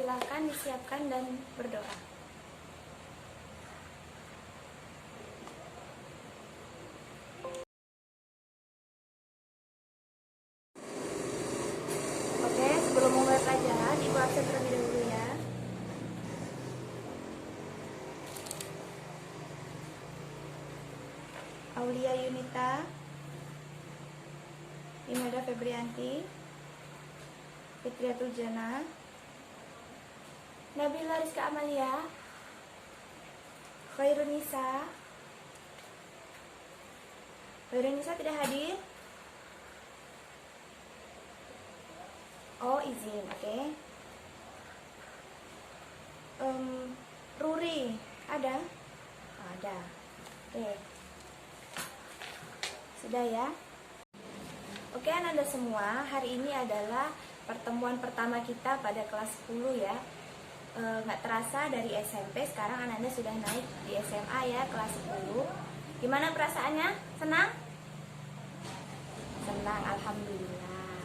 Silahkan disiapkan dan berdoa. Oke, sebelum mulai pelajaran, Ibu absen terlebih dahulu ya. Aulia Yunita, Imelda Febrianti, Fitriatul Jana, Nabila Rizka Amalia, Khairunisa tidak hadir. Oh, izin, oke. Ruri, ada? Ada. Oke. Sudah ya? Oke, anak-anak semua, hari ini adalah pertemuan pertama kita pada kelas 10 ya. Nggak terasa dari SMP, sekarang anak-anak sudah naik di SMA ya, kelas 10. Gimana perasaannya? Senang? Senang, alhamdulillah.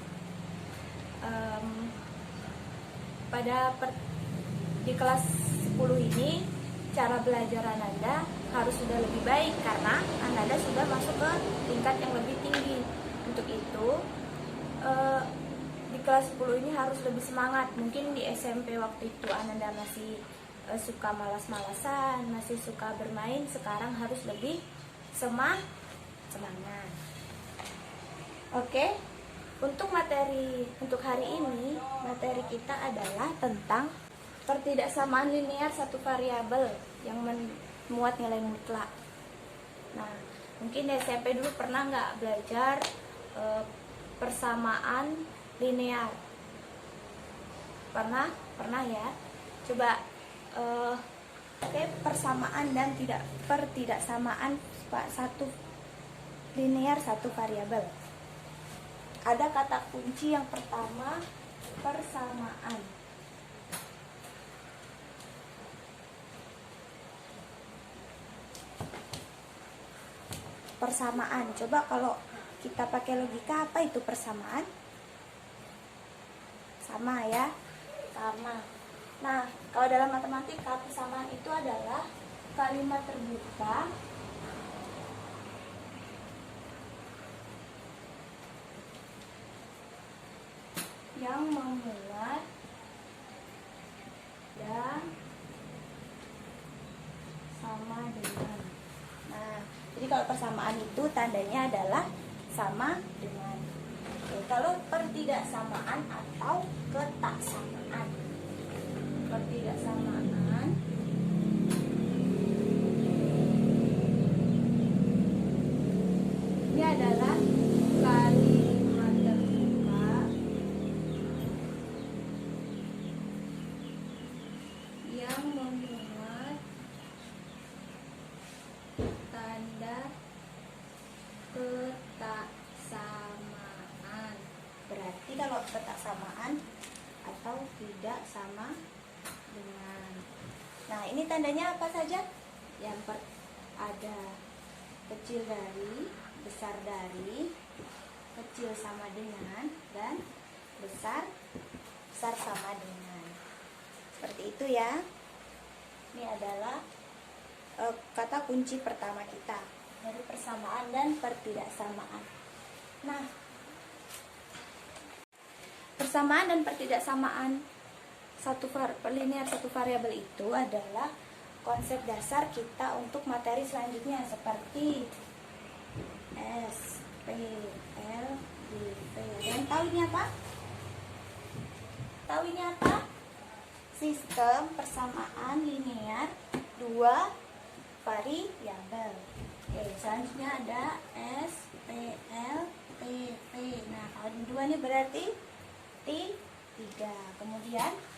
Di kelas 10 ini cara belajar Ananda harus sudah lebih baik karena Ananda sudah masuk ke tingkat yang lebih tinggi. Untuk itu di kelas 10 ini harus lebih semangat. Mungkin di SMP waktu itu Ananda masih suka malas-malasan, masih suka bermain, sekarang harus lebih semangat. Oke. Untuk hari ini, materi kita adalah tentang pertidaksamaan linear satu variabel yang memuat nilai mutlak. Nah, mungkin di SMP dulu pernah nggak belajar persamaan linear? Pernah ya? Coba persamaan dan pertidaksamaan satu linear satu variabel. Ada kata kunci yang pertama, persamaan. Persamaan. Coba kalau kita pakai logika, apa itu persamaan? Sama ya? Sama. Nah, kalau dalam matematika, persamaan itu adalah kalimat terbuka yang memuat dan sama dengan. Nah, jadi kalau persamaan itu tandanya adalah sama dengan. Oke, kalau pertidaksamaan atau ketaksamaan. Pertidaksamaan ini adalah kalimat terbuka yang memuat tanda ketaksamaan. Berarti kalau ketaksamaan atau tidak sama dengan. Nah, ini tandanya apa saja? Yang ada kecil dari, besar dari, kecil sama dengan, dan besar sama dengan. Seperti itu ya. Ini adalah kata kunci pertama kita dari persamaan dan pertidaksamaan. Nah, persamaan dan pertidaksamaan linear satu variabel itu adalah konsep dasar kita untuk materi selanjutnya seperti S, P, L, D, P. Dan tahu ini apa? Sistem persamaan linear dua variabel. Oke, selanjutnya ada S, P, L, P, P. Nah, kalau dua ini berarti T3. Kemudian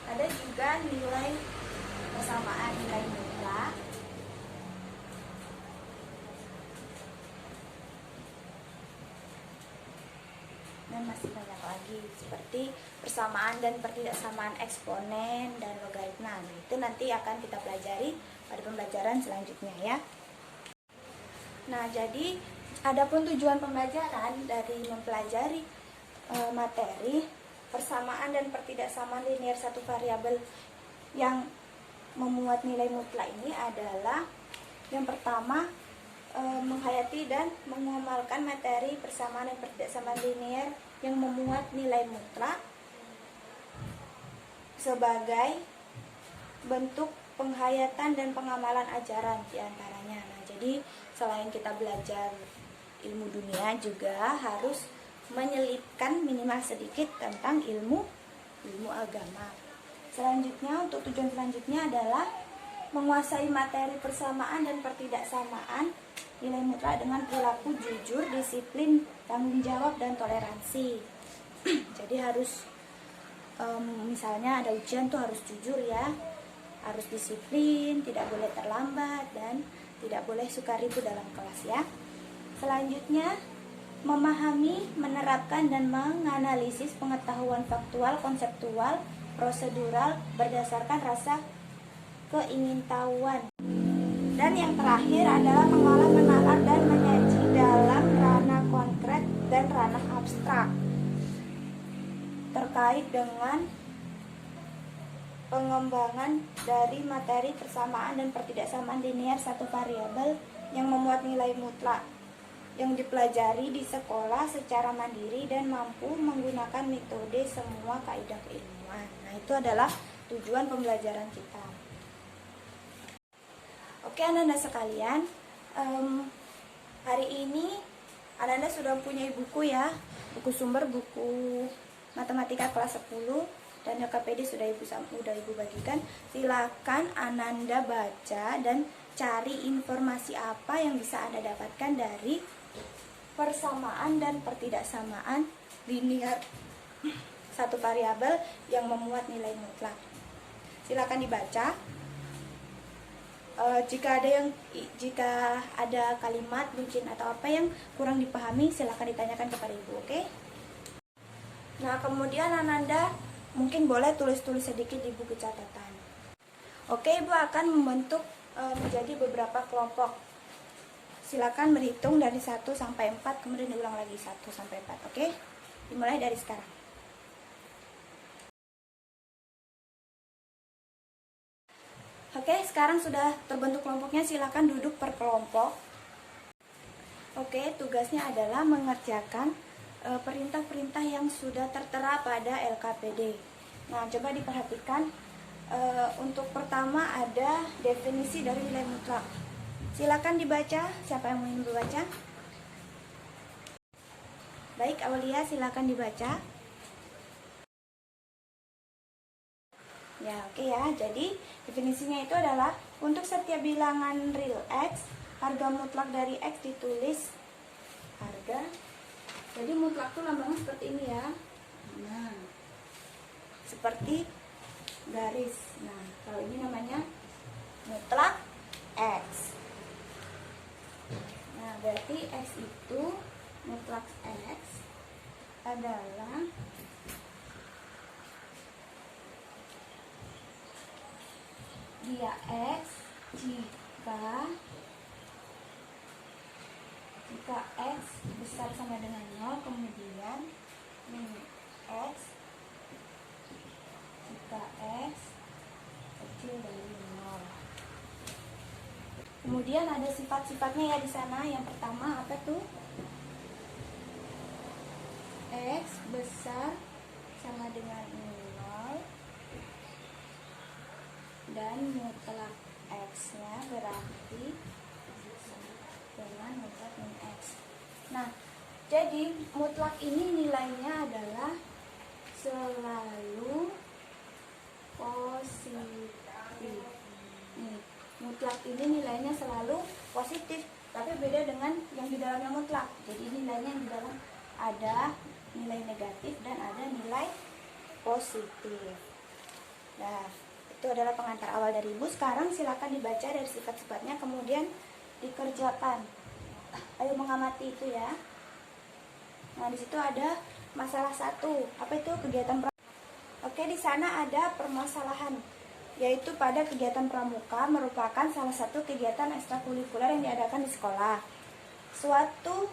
ada juga nilai persamaan nilai mutlak. Dan masih banyak lagi seperti persamaan dan pertidaksamaan eksponen dan logaritma. Nah, itu nanti akan kita pelajari pada pembelajaran selanjutnya ya. Nah, jadi adapun tujuan pembelajaran dari mempelajari materi persamaan dan pertidaksamaan linear satu variabel yang memuat nilai mutlak ini adalah yang pertama, menghayati dan mengamalkan materi persamaan dan pertidaksamaan linear yang memuat nilai mutlak sebagai bentuk penghayatan dan pengamalan ajaran diantaranya. Nah, jadi selain kita belajar ilmu dunia juga harus menyelipkan minimal sedikit tentang ilmu agama. Selanjutnya, untuk tujuan selanjutnya adalah menguasai materi persamaan dan pertidaksamaan nilai mutlak dengan perilaku jujur, disiplin, tanggung jawab, dan toleransi. Jadi harus misalnya ada ujian tuh harus jujur ya, harus disiplin, tidak boleh terlambat, dan tidak boleh suka ribut dalam kelas ya. Selanjutnya, memahami, menerapkan, dan menganalisis pengetahuan faktual, konseptual, prosedural berdasarkan rasa keingintahuan. Dan yang terakhir adalah mengolah, menalar, dan menyaji dalam ranah konkret dan ranah abstrak terkait dengan pengembangan dari materi persamaan dan pertidaksamaan linear satu variabel yang memuat nilai mutlak yang dipelajari di sekolah secara mandiri dan mampu menggunakan metode semua kaidah keilmuan. Nah, itu adalah tujuan pembelajaran kita. Oke, anak-anak sekalian, hari ini anak-anak sudah punya buku ya, buku sumber, buku matematika kelas 10 dan LKPD sudah ibu bagikan. Silakan Ananda baca dan cari informasi apa yang bisa Anda dapatkan dari persamaan dan pertidaksamaan linear satu variabel yang memuat nilai mutlak. Silakan dibaca. Jika ada kalimat mungkin atau apa yang kurang dipahami, silakan ditanyakan kepada ibu, oke? Nah, kemudian Ananda mungkin boleh tulis-tulis sedikit di buku catatan. Oke, ibu akan membentuk menjadi beberapa kelompok. Silakan berhitung dari 1 sampai 4, kemudian diulang lagi 1 sampai 4, oke? Dimulai dari sekarang. Oke, sekarang sudah terbentuk kelompoknya, silakan duduk per kelompok. Oke, tugasnya adalah mengerjakan perintah-perintah yang sudah tertera pada LKPD. Nah, coba diperhatikan. Untuk pertama ada definisi dari nilai mutlak. Silakan dibaca. Siapa yang ingin membaca? Baik, Aulia, silakan dibaca. Ya, oke ya. Jadi definisinya itu adalah untuk setiap bilangan real X, harga mutlak dari X ditulis harga. Jadi mutlak itu lambangnya seperti ini ya. Nah, seperti garis. Nah, kalau ini namanya mutlak X. Nah, berarti X itu mutlak X adalah dia X jika X besar sama dengan 0, kemudian ini X jika X kecil dari 0. Kemudian ada sifat-sifatnya ya di sana. Yang pertama apa tuh? X besar sama dengan 0 dan mutlak X-nya berarti dengan mutlak min X. Nah, jadi mutlak ini nilainya adalah selalu positif. Nih, mutlak ini nilainya selalu positif, tapi beda dengan yang di dalamnya mutlak. Jadi nilainya yang di dalam ada nilai negatif dan ada nilai positif. Nah, itu adalah pengantar awal dari ibu. Sekarang silakan dibaca dari sifat-sifatnya, kemudian dikerjakan. Ayo mengamati itu ya. Nah, di situ ada masalah 1. Apa itu? Kegiatan pramuka. Oke, di sana ada permasalahan, yaitu pada kegiatan pramuka merupakan salah satu kegiatan ekstrakurikuler yang diadakan di sekolah. Suatu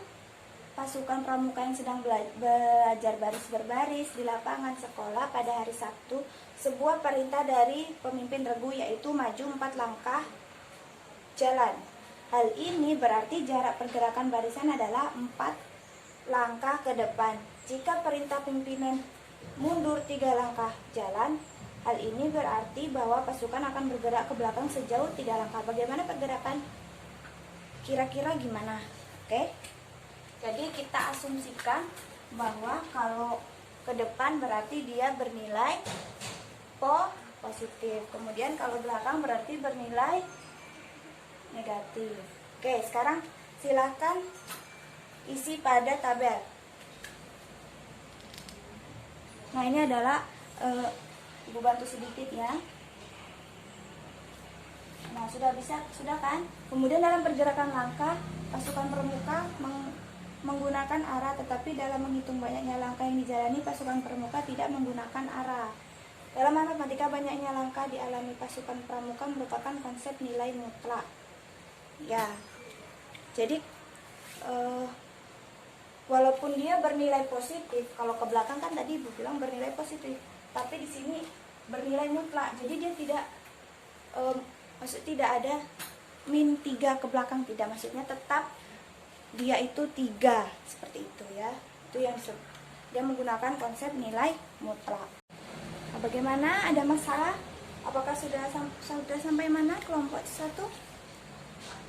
pasukan pramuka yang sedang belajar baris berbaris di lapangan sekolah pada hari Sabtu sebuah perintah dari pemimpin regu, yaitu maju 4 langkah jalan. Hal ini berarti jarak pergerakan barisan adalah 4 langkah ke depan. Jika perintah pimpinan mundur 3 langkah jalan, hal ini berarti bahwa pasukan akan bergerak ke belakang sejauh 3 langkah. Bagaimana pergerakan? Kira-kira gimana? Oke. Jadi kita asumsikan bahwa kalau ke depan berarti dia bernilai positif. Kemudian kalau belakang berarti bernilai negatif. Oke, sekarang silahkan isi pada tabel. Nah, ini adalah Ibu bantu sedikit ya. Nah, sudah kan? Kemudian dalam pergerakan langkah, pasukan pramuka menggunakan arah, tetapi dalam menghitung banyaknya langkah yang dijalani, pasukan pramuka tidak menggunakan arah. Dalam matematika, banyaknya langkah dialami pasukan pramuka merupakan konsep nilai mutlak. Ya, jadi walaupun dia bernilai positif, kalau ke belakang kan tadi Ibu bilang bernilai positif, tapi di sini bernilai mutlak. Jadi dia tidak tidak ada min 3 ke belakang, tidak, maksudnya tetap dia itu 3 seperti itu ya. Itu yang dia menggunakan konsep nilai mutlak. Nah, bagaimana? Ada masalah? Apakah sudah sampai mana kelompok 1?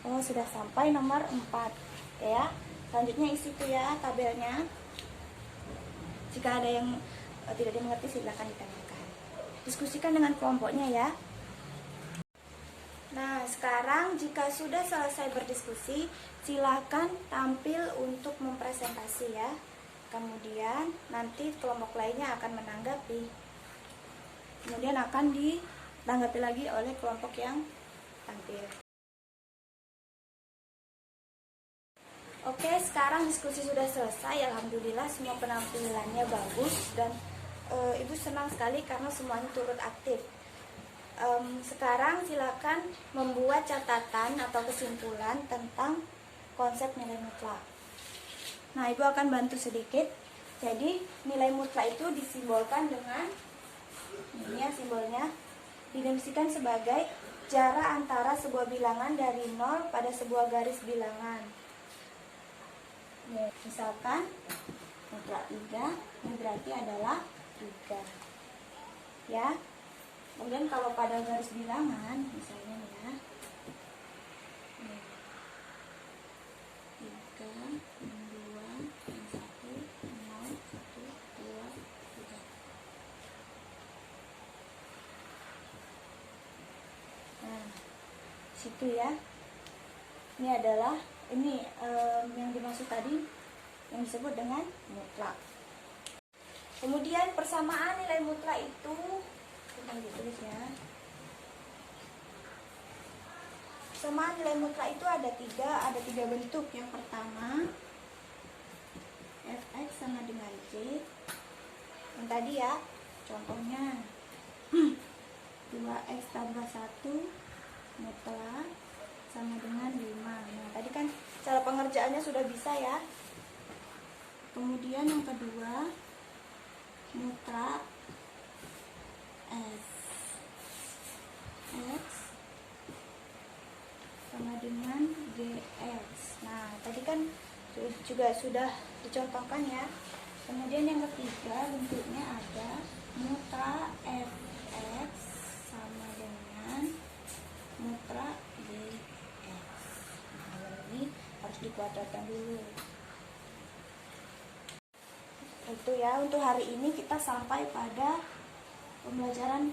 Oh, sudah sampai nomor 4 ya. Selanjutnya isi itu ya tabelnya. Jika ada yang tidak dimengerti silakan ditanyakan. Diskusikan dengan kelompoknya ya. Nah, sekarang jika sudah selesai berdiskusi, silakan tampil untuk mempresentasi ya. Kemudian nanti kelompok lainnya akan menanggapi. Kemudian akan ditanggapi lagi oleh kelompok yang tampil. Oke, sekarang diskusi sudah selesai. Alhamdulillah semua penampilannya bagus dan Ibu senang sekali karena semuanya turut aktif. Sekarang silakan membuat catatan atau kesimpulan tentang konsep nilai mutlak. Nah, Ibu akan bantu sedikit. Jadi, nilai mutlak itu disimbolkan dengan ini ya simbolnya. Didefinisikan sebagai jarak antara sebuah bilangan dari 0 pada sebuah garis bilangan. Ya, misalkan mutlak 3, ini berarti adalah 3. Ya. Kemudian kalau pada garis bilangan, misalnya ya, 3, 2, 1, 0, 1, 2, 3. Nah, situ ya. Ini adalah yang dimaksud tadi yang disebut dengan mutlak. Kemudian persamaan nilai mutlak itu ditulis ya. Persamaan nilai mutlak itu ada tiga bentuk. Yang pertama, fx sama dengan j. Yang tadi ya, contohnya 2x tambah 1 mutlak sama dengan 5. Nah, tadi kan cara pengerjaannya sudah bisa ya. Kemudian yang kedua, mutlak x sama dengan gx. Nah, tadi kan juga sudah dicontohkan ya. Kemudian yang ketiga bentuknya ada mutlak fx sama dengan mutlak gx. Nah, ini harus dikuadratkan dulu. Itu ya, untuk hari ini kita sampai pada pembelajaran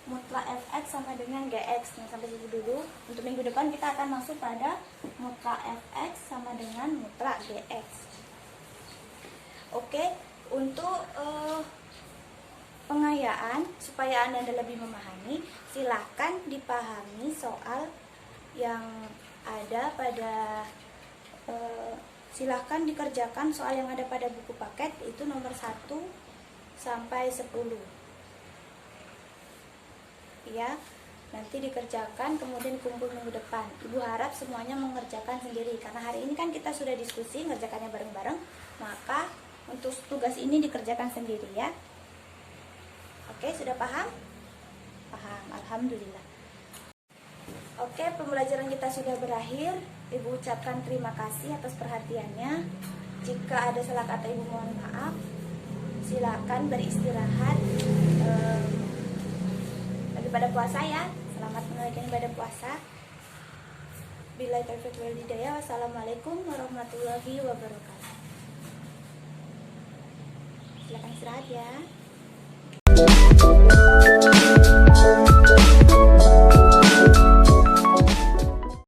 mutlak fx sama dengan gx. Nah, sampai situ dulu. Untuk minggu depan kita akan masuk pada mutlak fx sama dengan mutlak gx. Oke, untuk pengayaan supaya Anda lebih memahami, silahkan dipahami soal yang ada pada silahkan dikerjakan soal yang ada pada buku paket, itu nomor 1 sampai 10 ya. nanti dikerjakan kemudian kumpul minggu depan. Ibu harap semuanya mengerjakan sendiri, karena hari ini kan kita sudah diskusi ngerjakannya bareng-bareng, maka untuk tugas ini dikerjakan sendiri ya. Oke, sudah paham? Paham, alhamdulillah. Oke, pembelajaran kita sudah berakhir. Ibu ucapkan terima kasih atas perhatiannya. Jika ada salah kata ibu mohon maaf. Silakan beristirahat daripada puasa ya. Selamat menunaikan ibadah puasa. Billahi taufiq wal hidayah. Wassalamualaikum warahmatullahi wabarakatuh. Silakan istirahat ya.